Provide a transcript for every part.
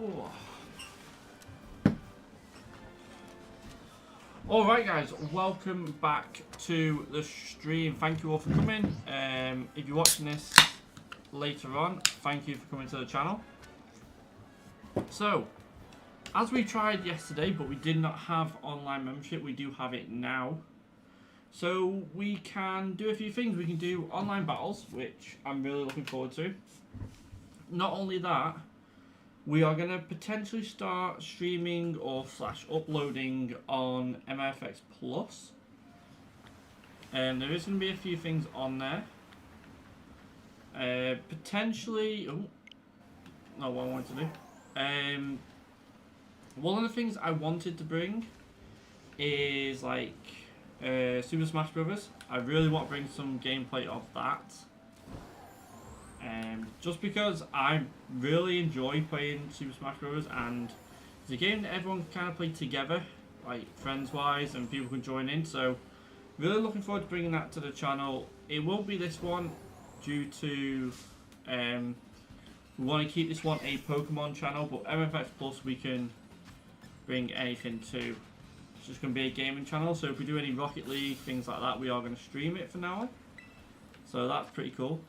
Oh. Alright guys, welcome back to the stream. Thank you all for coming. If you're watching this later on, thank you for coming to the channel. So, as we tried yesterday, but we did not have online membership, we do have it now. So we can do a few things. We can do online battles, which I'm really looking forward to. Not only that, we are going to potentially start streaming or / uploading on MFX Plus. And there is going to be a few things on there. Potentially, not what I wanted to do. One of the things I wanted to bring is like Super Smash Brothers. I really want to bring some gameplay of that. Just because I really enjoy playing Super Smash Bros. And it's a game that everyone can kind of play together, like friends-wise, and people can join in. So, really looking forward to bringing that to the channel. It won't be this one due to we want to keep this one a Pokemon channel, but MFX Plus we can bring anything to. It's just going to be a gaming channel. So if we do any Rocket League things like that, we are going to stream it for now on. So that's pretty cool.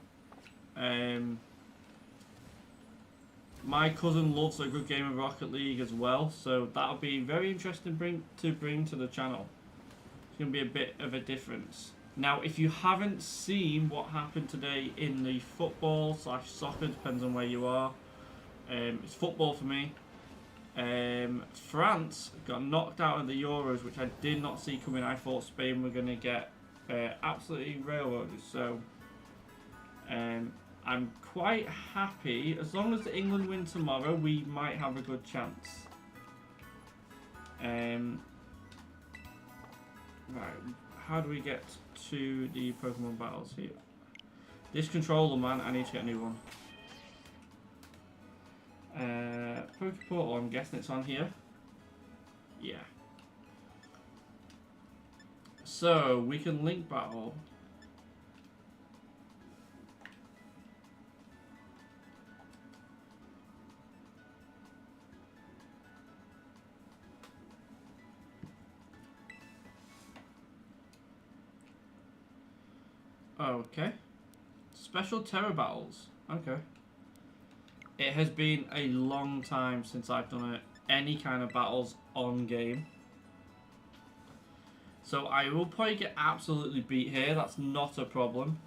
My cousin loves a good game of Rocket League as well, so that'll be very interesting to bring to the channel. It's going to be a bit of a difference. Now, if you haven't seen what happened today in the football / soccer, depends on where you are. It's football for me. France got knocked out of the Euros, which I did not see coming. I thought Spain were going to get absolutely railroaded. So, I'm quite happy. As long as England win tomorrow, we might have a good chance. Right, how do we get to the Pokemon battles here? This controller, man, I need to get a new one. Pokeportal, I'm guessing it's on here. Yeah. So, we can link battle. Okay. Special Terror Battles. Okay. It has been a long time since I've done any kind of battles on game. So I will probably get absolutely beat here. That's not a problem.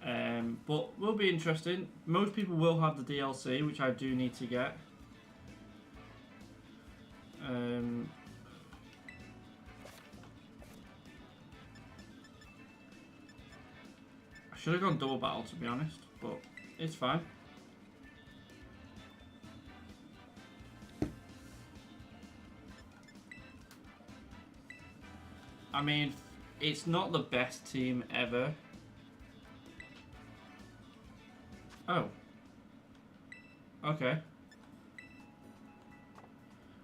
But will be interesting. Most people will have the DLC, which I do need to get. I should have gone double battle, to be honest, but it's fine. I mean, it's not the best team ever. Oh. Okay.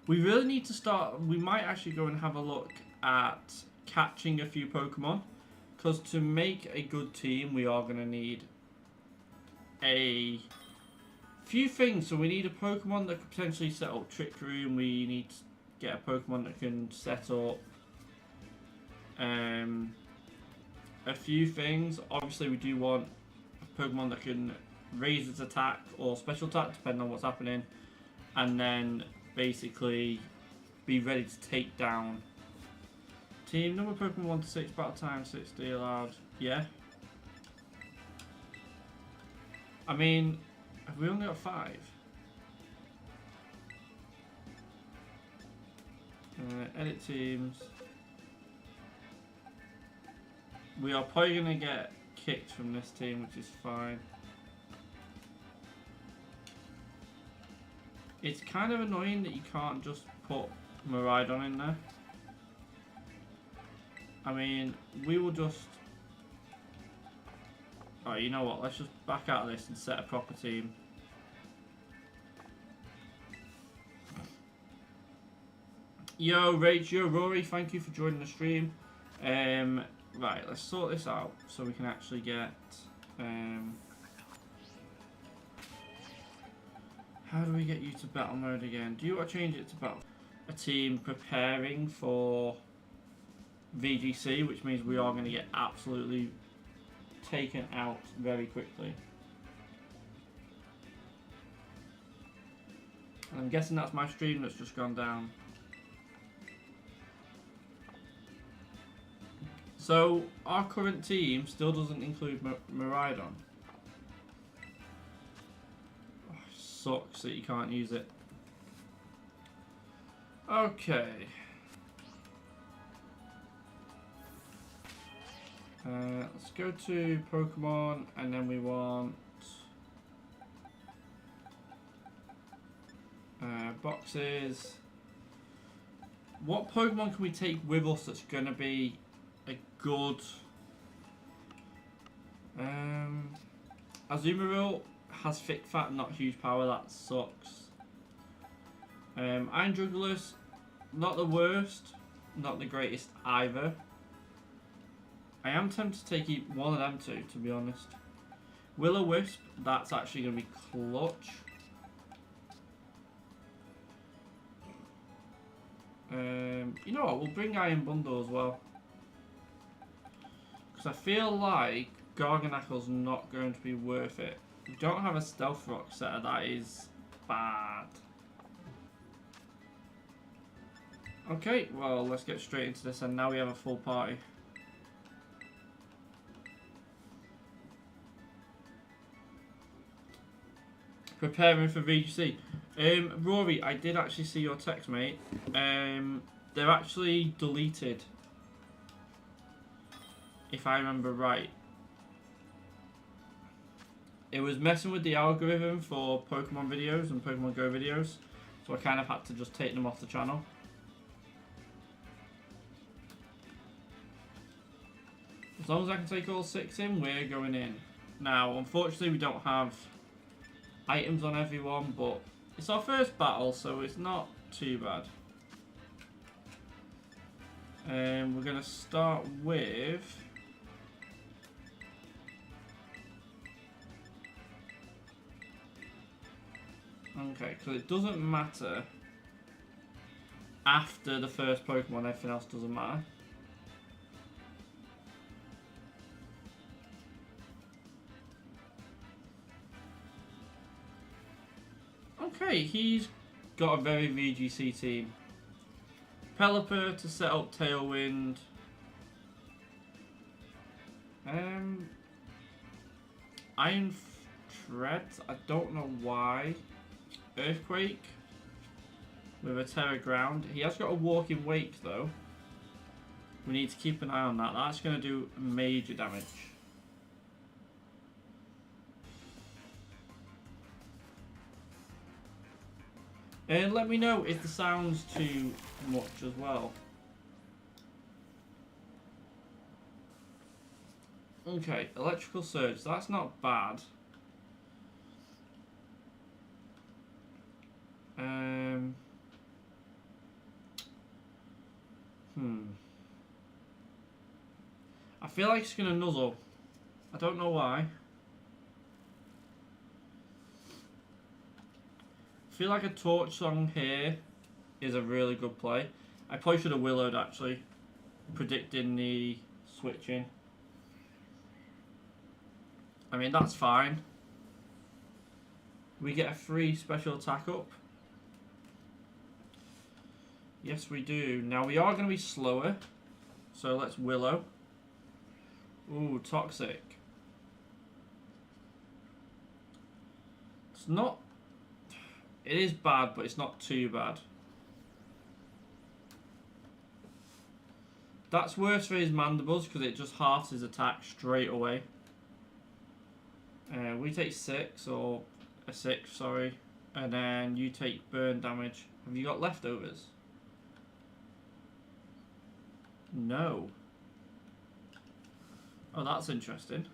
We really need to start. We might actually go and have a look at catching a few Pokemon. Because to make a good team, we are going to need a few things. So we need a Pokemon that could potentially set up Trick Room. We need to get a Pokemon that can set up a few things. Obviously, we do want a Pokemon that can raise its attack or special attack, depending on what's happening. And then basically be ready to take down. Team number of Pokemon 1 to 6, battle time 60 allowed. Yeah. I mean, have we only got 5? Edit teams. We are probably going to get kicked from this team, which is fine. It's kind of annoying that you can't just put Miraidon in there. I mean, we will just... Alright, you know what? Let's just back out of this and set a proper team. Yo, Rach, yo, Rory, thank you for joining the stream. Right, let's sort this out so we can actually get... How do we get you to battle mode again? Do you want to change it to battle? A team preparing for VGC, which means we are going to get absolutely taken out very quickly. And I'm guessing that's my stream that's just gone down. So our current team still doesn't include Miraidon. Oh, sucks that you can't use it. Okay. Let's go to Pokemon, and then we want boxes. What Pokemon can we take with us that's going to be a good... Azumarill has thick fat, not huge power, that sucks. Iron Jugglers, not the worst, not the greatest either. I am tempted to take one of them two, to be honest. Will-O-Wisp, that's actually going to be clutch. You know what, we'll bring Iron Bundle as well. Because I feel like Garganacle's not going to be worth it. We don't have a Stealth Rock setter, that is bad. Okay, well, let's get straight into this, and now we have a full party. Preparing for VGC. Rory, I did actually see your text, mate. They're actually deleted, if I remember right. It was messing with the algorithm for Pokemon videos and Pokemon Go videos, so I kind of had to just take them off the channel. As long as I can take all 6 in, we're going in. Now, unfortunately, we don't have items on everyone, but it's our first battle, so it's not too bad. We're going to start with... Okay, because it doesn't matter after the first Pokemon, everything else doesn't matter. Okay, he's got a very VGC team. Pelipper to set up Tailwind. Iron Tread, I don't know why. Earthquake with a Terra Ground. He has got a Walking Wake though. We need to keep an eye on that. That's going to do major damage. And let me know if the sound's too much as well. Okay, Electrical Surge. That's not bad. I feel like it's going to nuzzle. I don't know why. I feel like a Torch Song here is a really good play. I probably should have Willowed actually, predicting the switching. I mean, that's fine. We get a free special attack up. Yes, we do. Now, we are going to be slower, so let's Willow. Ooh, Toxic. It's not... It is bad, but it's not too bad. That's worse for his Mandibles, because it just halves his attack straight away. We take 6, or a 6, sorry. And then you take burn damage. Have you got leftovers? No. Oh, that's interesting.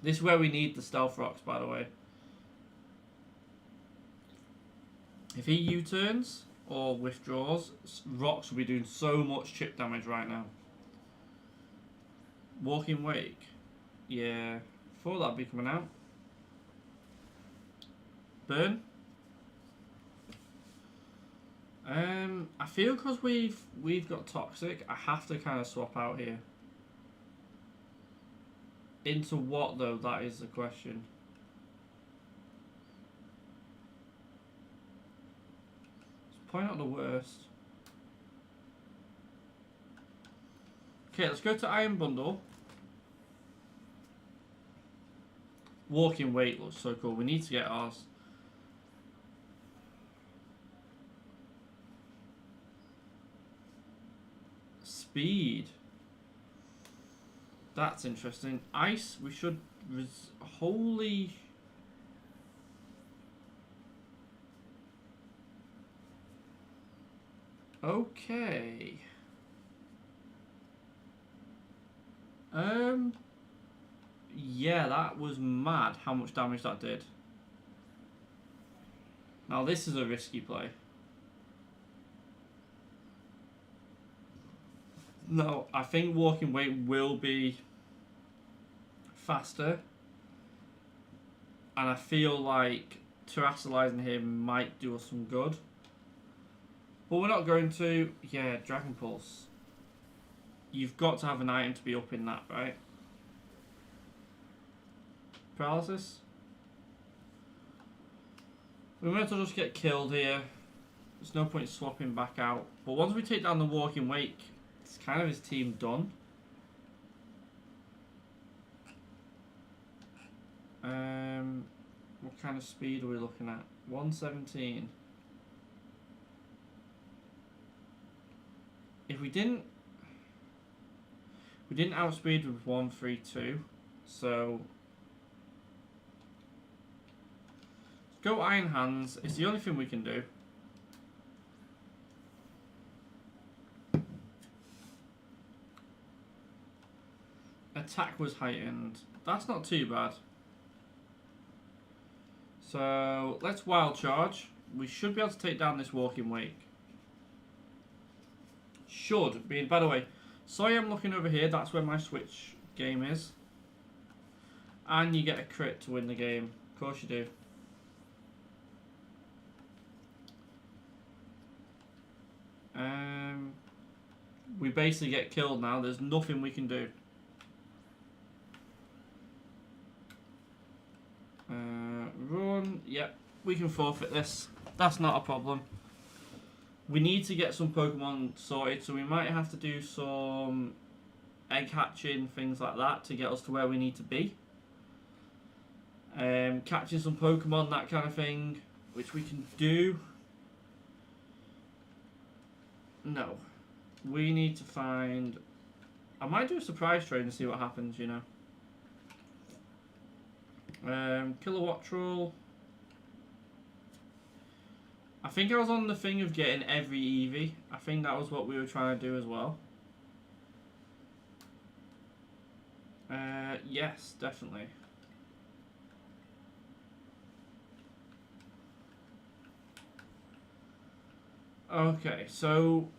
This is where we need the Stealth Rocks, by the way. If he U-turns or withdraws, Rocks will be doing so much chip damage right now. Walking Wake. Yeah, thought that'd be coming out. Burn. I feel because we've got toxic, I have to kind of swap out here. Into what though? That is the question. Let's point out the worst. Okay, let's go to Iron Bundle. Walking weight looks so cool. We need to get ours. Speed. That's interesting. Ice, we should... Holy... Okay. Yeah, that was mad how much damage that did. Now this is a risky play. No, I think walking weight will be faster. And I feel like terrestrializing him might do us some good. But we're not going to. Yeah, Dragon Pulse. You've got to have an item to be up in that, right? Paralysis? We might as well just get killed here. There's no point swapping back out. But once we take down the Walking Wake, it's kind of his team done. What kind of speed are we looking at? 117. If we didn't outspeed with 132, so go Iron Hands. It's the only thing we can do. Attack was heightened. That's not too bad. So let's Wild Charge. We should be able to take down this Walking Wake. Should be. By the way, sorry I'm looking over here. That's where my Switch game is. And you get a crit to win the game. Of course you do. We basically get killed now. There's nothing we can do. Run. Yep, we can forfeit this. That's not a problem. We need to get some Pokemon sorted, so we might have to do some egg hatching, things like that, to get us to where we need to be. Catching some Pokemon, that kind of thing, which we can do. No. We need to find... I might do a surprise trade and see what happens, you know. Kilowattrel. I think I was on the thing of getting every Eevee. I think that was what we were trying to do as well. Yes, definitely. Okay, so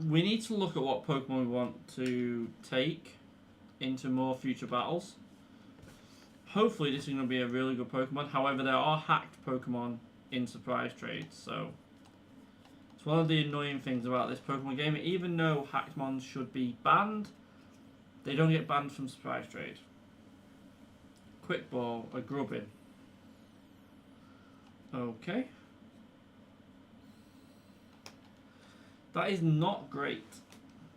we need to look at what Pokemon we want to take into more future battles. Hopefully this is going to be a really good Pokemon. However, there are hacked Pokemon in surprise trades, so it's one of the annoying things about this Pokemon game. Even though hacked mons should be banned, they don't get banned from surprise trade. Quick Ball, a Grubbin. Okay. That is not great,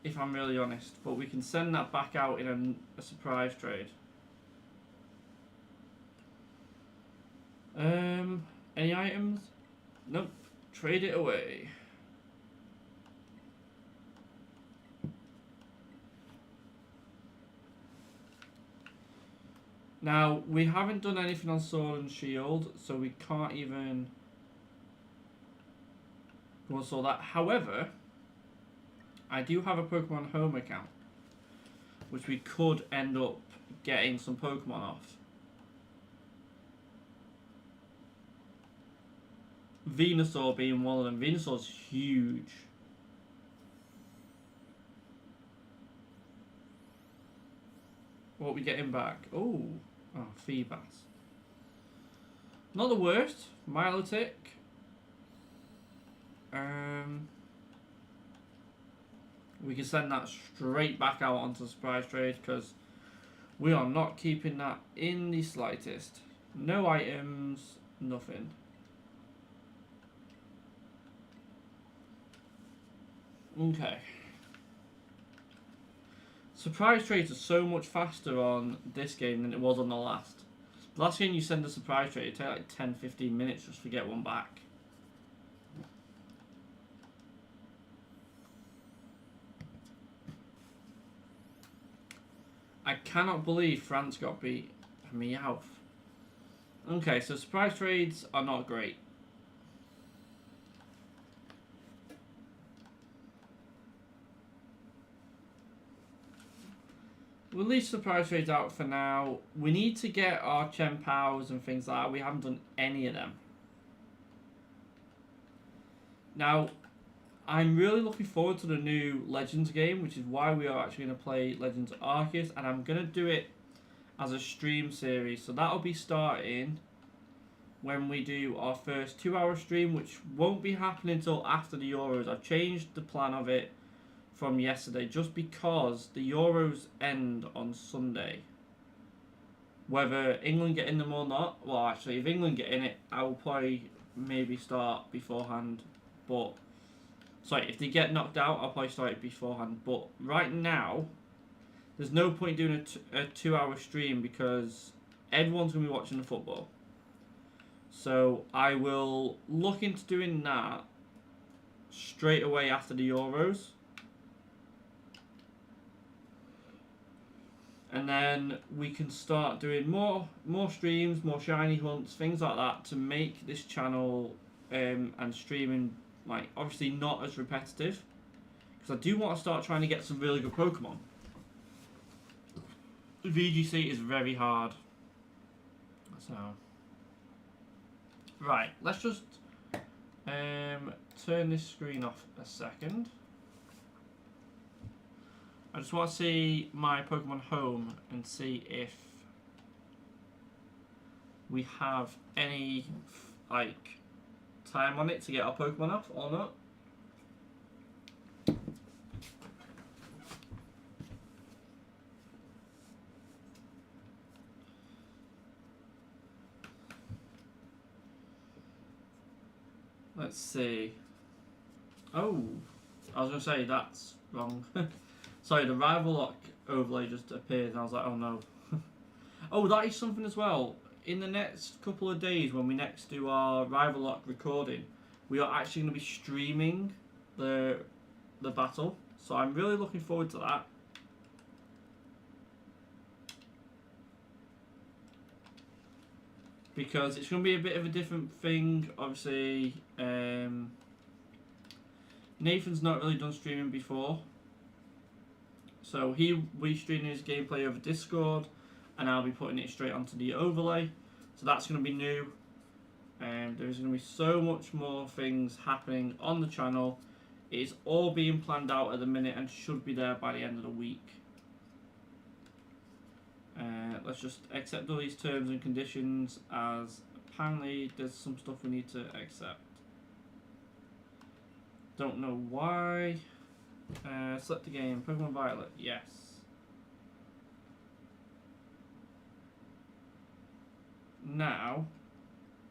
if I'm really honest, but we can send that back out in a surprise trade. Any items? Nope. Trade it away. Now, we haven't done anything on Sword and Shield, so we can't even go and sort that. However, I do have a Pokemon Home account, which we could end up getting some Pokemon off. Venusaur being one of them. Venusaur's huge. What we getting back? Oh, Feebas. Not the worst. Milotic. We can send that straight back out onto the surprise trade because we are not keeping that in the slightest. No items, nothing. Okay. Surprise trades are so much faster on this game than it was on the last. The last game you send a surprise trade, it takes like 10-15 minutes just to get one back. I cannot believe France got beat. Meowth. Okay, so surprise trades are not great. We'll leave surprise trades out for now. We need to get our Chien-Paos and things like that. We haven't done any of them. Now, I'm really looking forward to the new Legends game, which is why we are actually going to play Legends Arceus, and I'm going to do it as a stream series. So that'll be starting when we do our first 2-hour stream, which won't be happening until after the Euros. I've changed the plan of it from yesterday just because the Euros end on Sunday. Whether England get in them or not, well, actually, if England get in it, I will probably maybe start beforehand, but sorry, if they get knocked out, I'll probably start it beforehand. But right now, there's no point doing a 2-hour stream because everyone's going to be watching the football. So I will look into doing that straight away after the Euros. And then we can start doing more streams, more shiny hunts, things like that to make this channel and streaming like obviously not as repetitive. Because I do want to start trying to get some really good Pokemon. VGC is very hard. So right, let's just turn this screen off a second. I just want to see my Pokemon Home and see if we have any like time on it to get our Pokemon off or not. Let's see. Oh, I was going to say that's wrong. Sorry, the Rival Lock overlay just appeared and I was like, oh no. Oh, that is something as well. In the next couple of days when we next do our Rival Lock recording, we are actually going to be streaming the battle. So I'm really looking forward to that. Because it's going to be a bit of a different thing. Obviously, Nathan's not really done streaming before. So we streaming his gameplay over Discord, and I'll be putting it straight onto the overlay. So that's going to be new. There's going to be so much more things happening on the channel. It's all being planned out at the minute and should be there by the end of the week. Let's just accept all these terms and conditions, as apparently there's some stuff we need to accept. Don't know why. Select the game. Pokemon Violet. Yes. Now,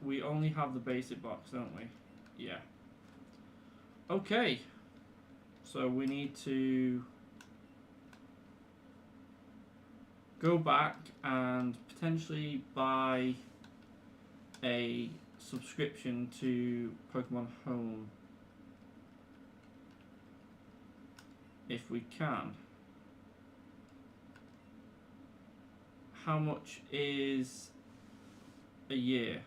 we only have the basic box, don't we? Yeah. Okay. So we need to go back and potentially buy a subscription to Pokemon Home. If we can. How much is a year?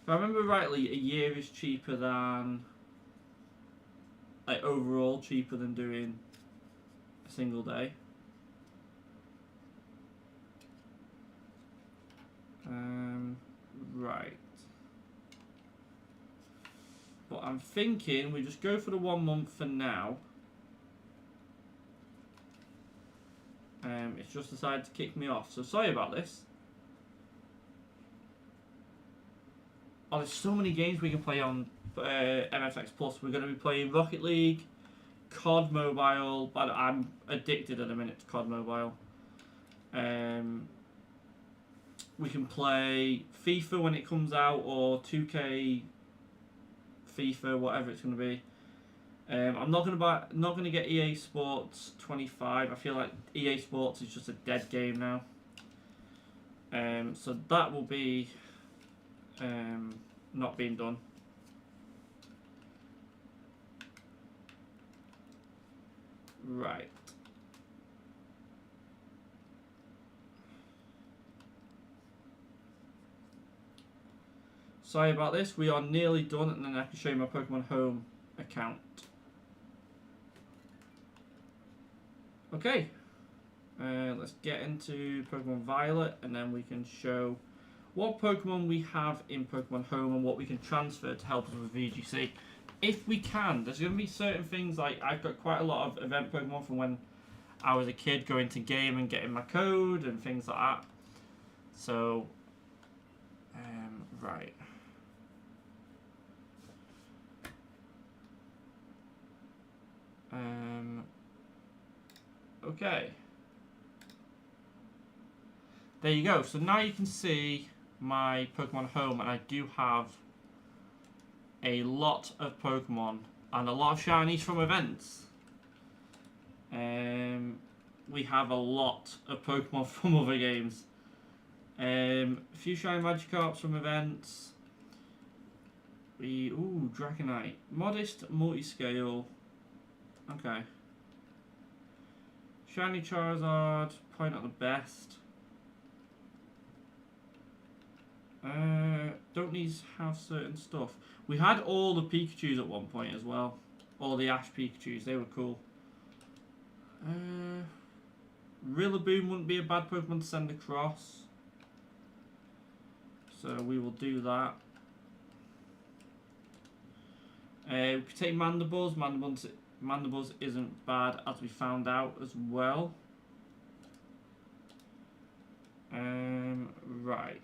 If I remember rightly, a year is cheaper than, like overall cheaper than doing a single day. Right. But I'm thinking we just go for the 1 month for now. just decided to kick me off. So sorry about this. Oh, there's so many games we can play on MFX Plus. We're going to be playing Rocket League, COD Mobile, but I'm addicted at the minute to COD Mobile. We can play FIFA when it comes out, or 2K FIFA, whatever it's going to be. I'm not going to get EA Sports 25. I feel like EA Sports is just a dead game now. So that will be not being done. Right. Sorry about this. We are nearly done, and then I can show you my Pokemon Home account. Okay. Let's get into Pokemon Violet, and then we can show what Pokemon we have in Pokemon Home and what we can transfer to help us with VGC. If we can, there's going to be certain things, like I've got quite a lot of event Pokemon from when I was a kid, going to game and getting my code and things like that. So, right. Okay. There you go. So now you can see my Pokemon Home, and I do have a lot of Pokemon and a lot of shinies from events. We have a lot of Pokemon from other games. A few shiny Magikarps from events. Dragonite. Modest multiscale. Okay. Shiny Charizard, probably not the best. Don't these have certain stuff? We had all the Pikachus at one point as well. All the Ash Pikachus, they were cool. Rillaboom wouldn't be a bad Pokemon to send across. So we will do that. We could take Mandibles. Mandibles isn't bad, as we found out as well. Right.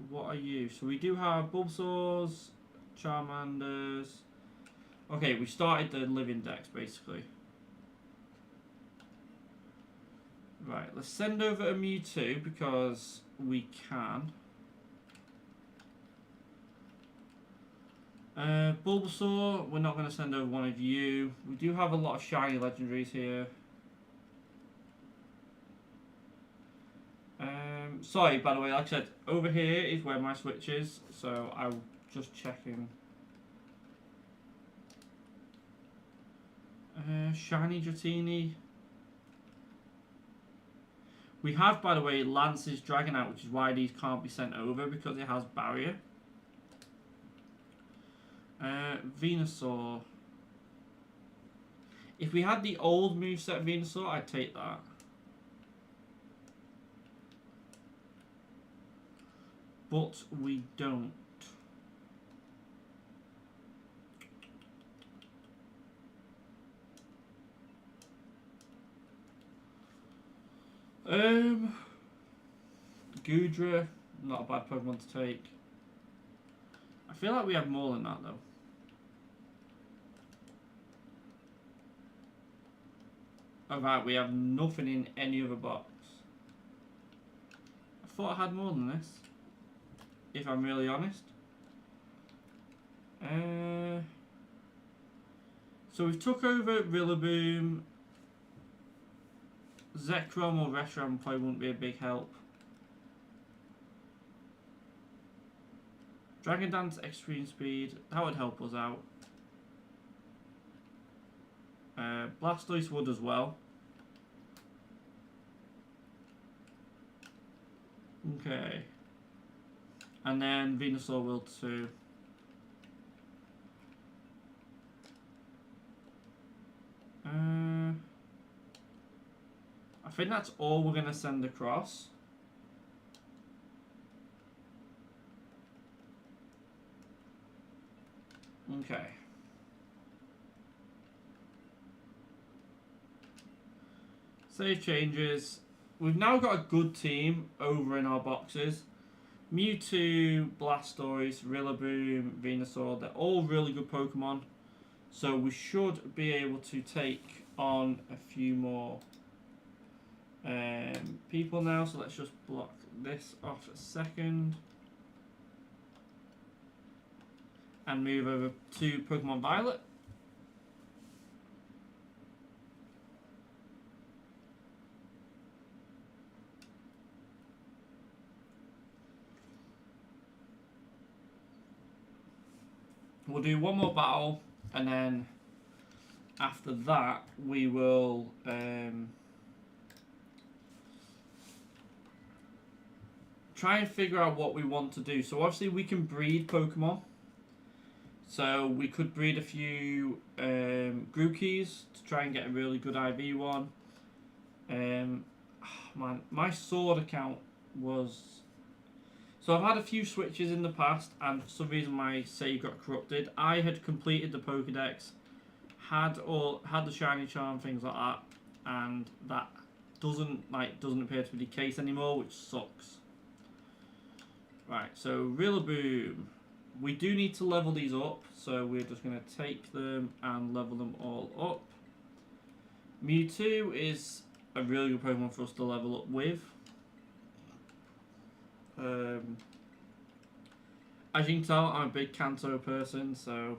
What are you? So we do have Bulbasaurs, Charmanders. Okay, we started the living decks basically. Right, let's send over a Mewtwo because we can. Bulbasaur, we're not going to send over one of you. We do have a lot of shiny legendaries here. Sorry, by the way, like I said, over here is where my switch is, so I'm just checking. Shiny Dratini. We have, by the way, Lance's Dragonite, which is why these can't be sent over, because it has barrier. Venusaur. If we had the old moveset Venusaur, I'd take that. But we don't. Goodra, not a bad Pokemon to take. I feel like we have more than that though. Alright, we have nothing in any other box. I thought I had more than this, if I'm really honest. So we've took over Rillaboom. Zekrom or Reshiram probably wouldn't be a big help. Dragon Dance Extreme Speed, that would help us out. Blastoise would as well. Okay. And then Venusaur will too. I think that's all we're going to send across. Okay. Save changes. We've now got a good team over in our boxes. Mewtwo, Blastoise, Rillaboom, Venusaur, they're all really good Pokemon. So we should be able to take on a few more people now. So let's just block this off a second. And move over to Pokemon Violet. We'll do one more battle, and then after that we will try and figure out what we want to do. So obviously we can breed Pokemon. So we could breed a few Grookey's to try and get a really good IV one. Man, my sword account was... So I've had a few switches in the past, and for some reason my save got corrupted. I had completed the Pokedex, had the shiny charm, things like that, and that doesn't appear to be the case anymore, which sucks. Right, so Rillaboom. We do need to level these up, so we're just going to take them and level them all up. Mewtwo is a really good Pokemon for us to level up with. As you can tell, I'm a big Kanto person, so...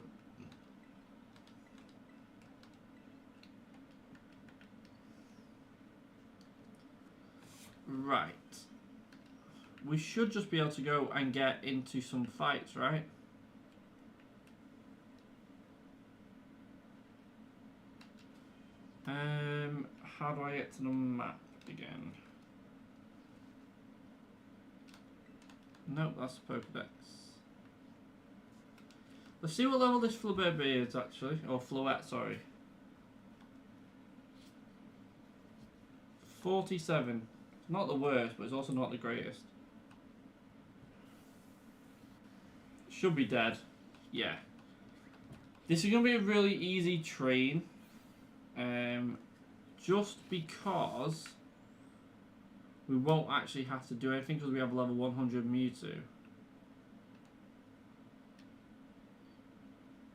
Right. We should just be able to go and get into some fights, right? How do I get to the map again? Nope, that's the Pokedex. Let's see what level this Flabébé is actually, or Floette, sorry. 47. It's not the worst, but it's also not the greatest. Should be dead. Yeah. This is going to be a really easy train. Just because we won't actually have to do anything because we have level 100 Mewtwo.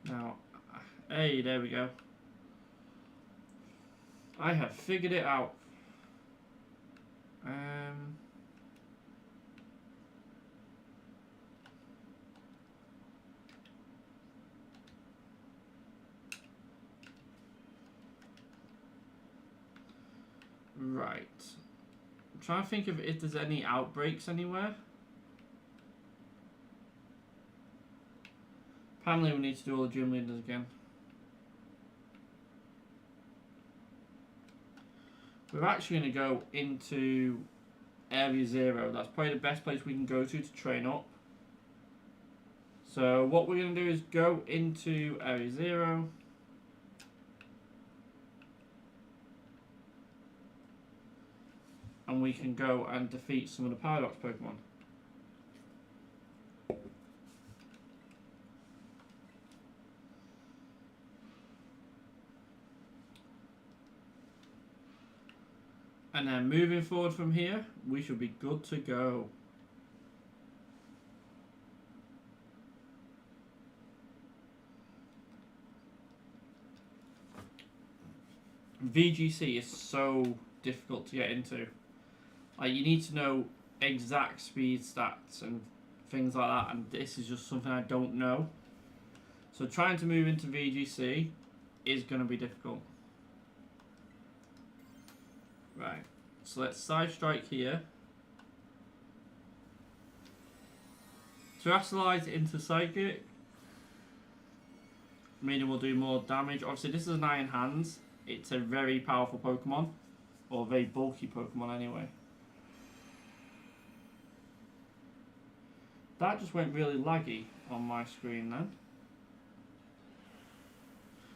Now, hey, there we go. I have figured it out. Right. I'm trying to think of if there's any outbreaks anywhere. Apparently we need to do all the gym leaders again. We're actually going to go into Area 0. That's probably the best place we can go to train up. So what we're going to do is go into Area 0. And we can go and defeat some of the Paradox Pokemon. And then moving forward from here, we should be good to go. VGC is so difficult to get into. Like, you need to know exact speed stats and things like that, and this is just something I don't know. So trying to move into VGC is going to be difficult. Right, so let's Side Strike here. Terastallize into Psychic, meaning we'll do more damage. Obviously this is an Iron Hands. It's a very powerful Pokemon, or a very bulky Pokemon anyway. That just went really laggy on my screen then.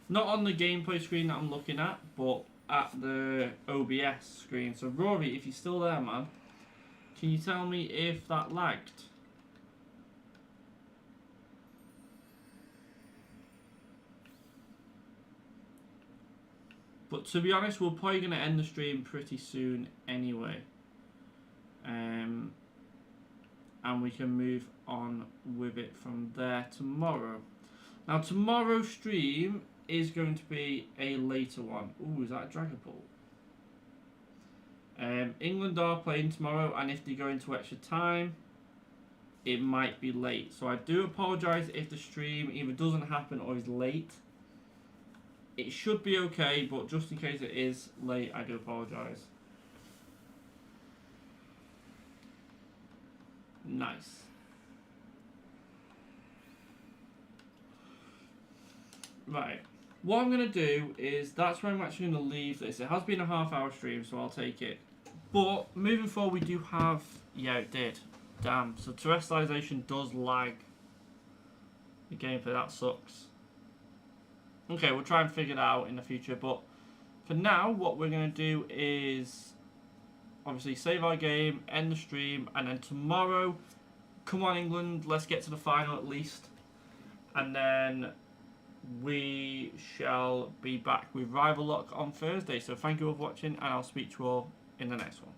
Not on the gameplay screen that I'm looking at, but at the OBS screen. So Rory, if you're still there, man, can you tell me if that lagged? But to be honest, we're probably going to end the stream pretty soon anyway. And we can move on with it from there tomorrow. Now, tomorrow's stream is going to be a later one. Ooh, is that a Dragapult? England are playing tomorrow, and if they go into extra time, it might be late. So I do apologise if the stream either doesn't happen or is late. It should be okay, but just in case it is late, I do apologise. Nice. Right. What I'm going to do is, that's where I'm actually going to leave this. It has been a half-hour stream, so I'll take it. But moving forward, we do have... Yeah, it did. Damn. So terrestrialization does lag the gameplay. That sucks. Okay, we'll try and figure that out in the future. But for now, what we're going to do is obviously save our game, end the stream, and then tomorrow, come on England, let's get to the final at least. And then we shall be back with Rival Lock on Thursday. So thank you all for watching, and I'll speak to you all in the next one.